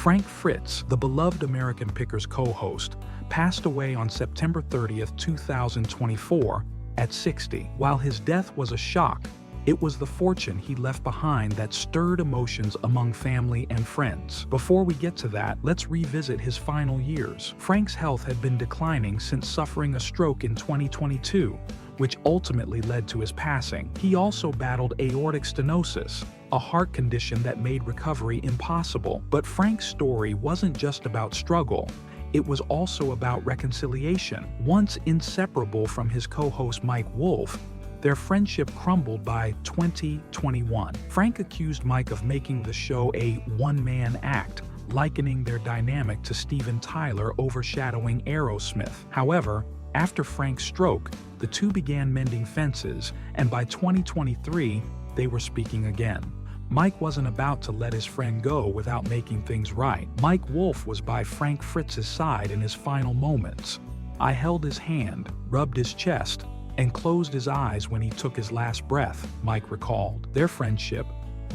Frank Fritz, the beloved American Pickers co-host, passed away on September 30th, 2024, at 60. While his death was a shock, it was the fortune he left behind that stirred emotions among family and friends. Before we get to that, let's revisit his final years. Frank's health had been declining since suffering a stroke in 2022, which ultimately led to his passing. He also battled aortic stenosis, a heart condition that made recovery impossible. But Frank's story wasn't just about struggle. It was also about reconciliation. Once inseparable from his co-host Mike Wolfe, their friendship crumbled by 2021. Frank accused Mike of making the show a one-man act, likening their dynamic to Steven Tyler overshadowing Aerosmith. However, after Frank's stroke, the two began mending fences, and by 2023, they were speaking again. Mike wasn't about to let his friend go without making things right. Mike Wolfe was by Frank Fritz's side in his final moments. "I held his hand, rubbed his chest, and closed his eyes when he took his last breath," Mike recalled. Their friendship,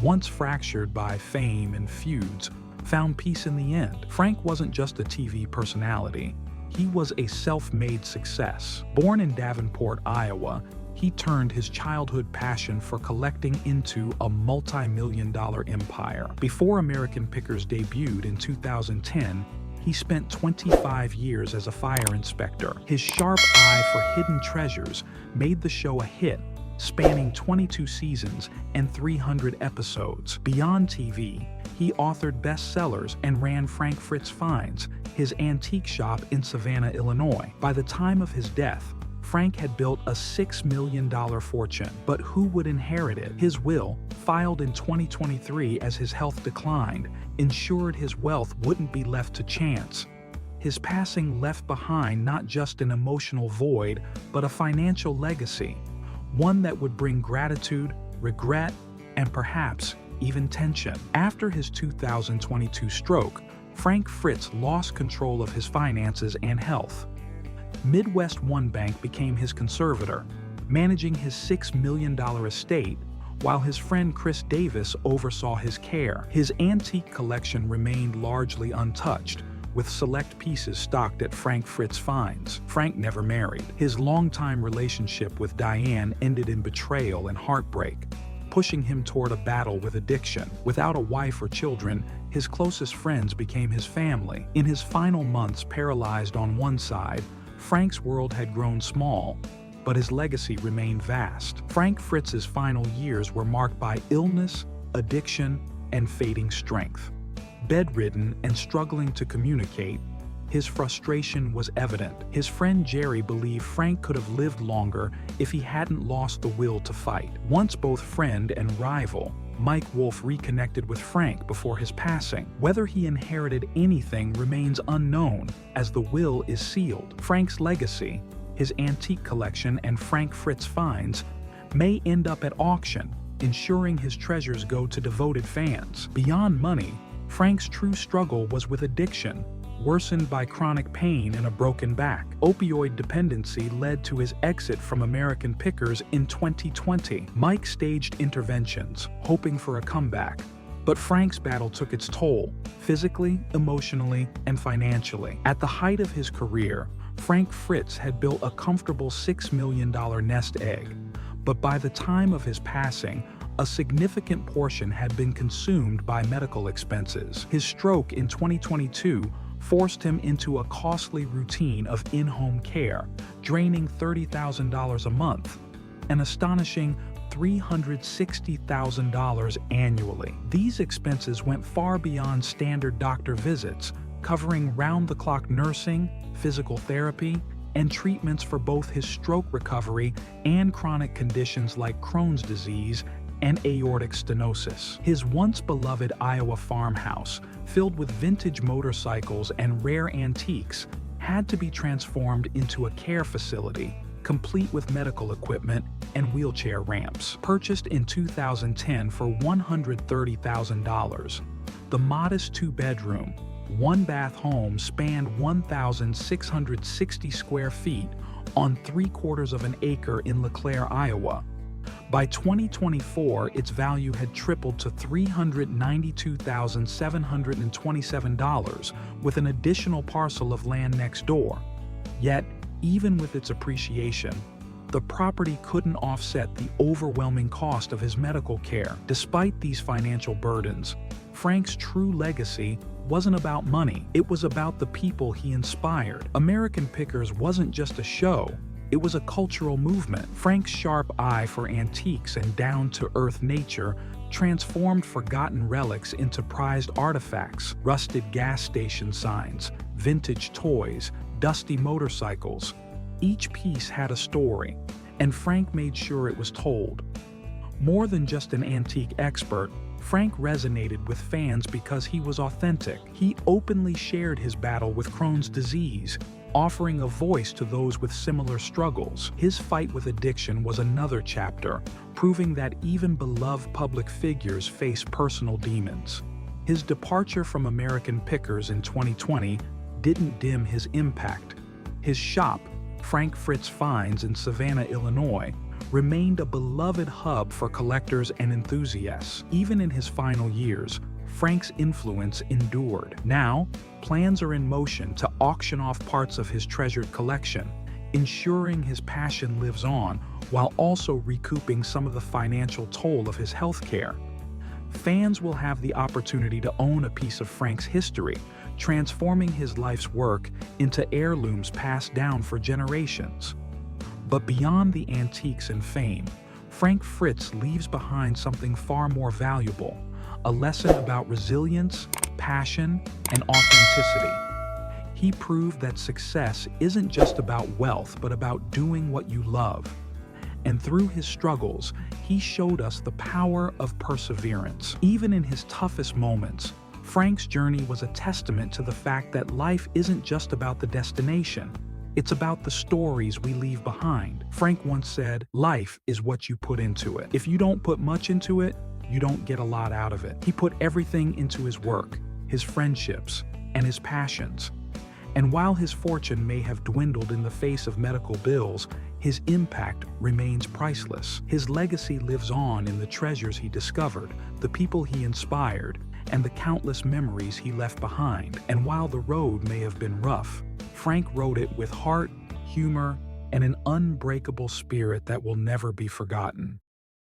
once fractured by fame and feuds, found peace in the end. Frank wasn't just a TV personality. He was a self-made success. Born in Davenport, Iowa, he turned his childhood passion for collecting into a multi-million-dollar empire. Before American Pickers debuted in 2010, he spent 25 years as a fire inspector. His sharp eye for hidden treasures made the show a hit, spanning 22 seasons and 300 episodes. Beyond TV, he authored bestsellers and ran Frank Fritz Finds, his antique shop in Savannah, Illinois. By the time of his death, Frank had built a $6 million fortune. But who would inherit it? His will, filed in 2023 as his health declined, ensured his wealth wouldn't be left to chance. His passing left behind not just an emotional void, but a financial legacy, one that would bring gratitude, regret, and perhaps even tension. After his 2022 stroke, Frank Fritz lost control of his finances and health. Midwest One Bank became his conservator, managing his $6 million estate, while his friend Chris Davis oversaw his care. His antique collection remained largely untouched, with select pieces stocked at Frank Fritz Finds. Frank never married. His longtime relationship with Diane ended in betrayal and heartbreak, pushing him toward a battle with addiction. Without a wife or children, his closest friends became his family. In his final months paralyzed on one side, Frank's world had grown small, but his legacy remained vast. Frank Fritz's final years were marked by illness, addiction, and fading strength. Bedridden and struggling to communicate, his frustration was evident. His friend Jerry believed Frank could have lived longer if he hadn't lost the will to fight. Once both friend and rival, Mike Wolfe reconnected with Frank before his passing. Whether he inherited anything remains unknown, as the will is sealed. Frank's legacy, his antique collection, and Frank Fritz Finds may end up at auction, ensuring his treasures go to devoted fans. Beyond money, Frank's true struggle was with addiction, worsened by chronic pain and a broken back. Opioid dependency led to his exit from American Pickers in 2020. Mike staged interventions, hoping for a comeback, but Frank's battle took its toll, physically, emotionally, and financially. At the height of his career, Frank Fritz had built a comfortable $6 million nest egg, but by the time of his passing, a significant portion had been consumed by medical expenses. His stroke in 2022 forced him into a costly routine of in-home care, draining $30,000 a month, an astonishing $360,000 annually. These expenses went far beyond standard doctor visits, covering round-the-clock nursing, physical therapy, and treatments for both his stroke recovery and chronic conditions like Crohn's disease and aortic stenosis. His once beloved Iowa farmhouse, filled with vintage motorcycles and rare antiques, had to be transformed into a care facility, complete with medical equipment and wheelchair ramps. Purchased in 2010 for $130,000, the modest two-bedroom, one-bath home spanned 1,660 square feet on 3/4 of an acre in LeClaire, Iowa. By 2024, its value had tripled to $392,727, with an additional parcel of land next door. Yet, even with its appreciation, the property couldn't offset the overwhelming cost of his medical care. Despite these financial burdens, Frank's true legacy wasn't about money. It was about the people he inspired. American Pickers wasn't just a show. It was a cultural movement. Frank's sharp eye for antiques and down-to-earth nature transformed forgotten relics into prized artifacts. Rusted gas station signs, vintage toys, dusty motorcycles. Each piece had a story, and Frank made sure it was told. More than just an antique expert, Frank resonated with fans because he was authentic. He openly shared his battle with Crohn's disease, offering a voice to those with similar struggles. His fight with addiction was another chapter, proving that even beloved public figures face personal demons. His departure from American Pickers in 2020 didn't dim his impact. His shop, Fritz Finds in Savannah, Illinois, remained a beloved hub for collectors and enthusiasts. Even in his final years, Frank's influence endured. Now, plans are in motion to auction off parts of his treasured collection, ensuring his passion lives on while also recouping some of the financial toll of his healthcare. Fans will have the opportunity to own a piece of Frank's history, transforming his life's work into heirlooms passed down for generations. But beyond the antiques and fame, Fritz leaves behind something far more valuable, a lesson about resilience, passion, and authenticity. He proved that success isn't just about wealth, but about doing what you love. And through his struggles, he showed us the power of perseverance. Even in his toughest moments, Frank's journey was a testament to the fact that life isn't just about the destination. It's about the stories we leave behind. Frank once said, "Life is what you put into it. If you don't put much into it, you don't get a lot out of it." He put everything into his work, his friendships, and his passions. And while his fortune may have dwindled in the face of medical bills, his impact remains priceless. His legacy lives on in the treasures he discovered, the people he inspired, and the countless memories he left behind. And while the road may have been rough, Frank rode it with heart, humor, and an unbreakable spirit that will never be forgotten.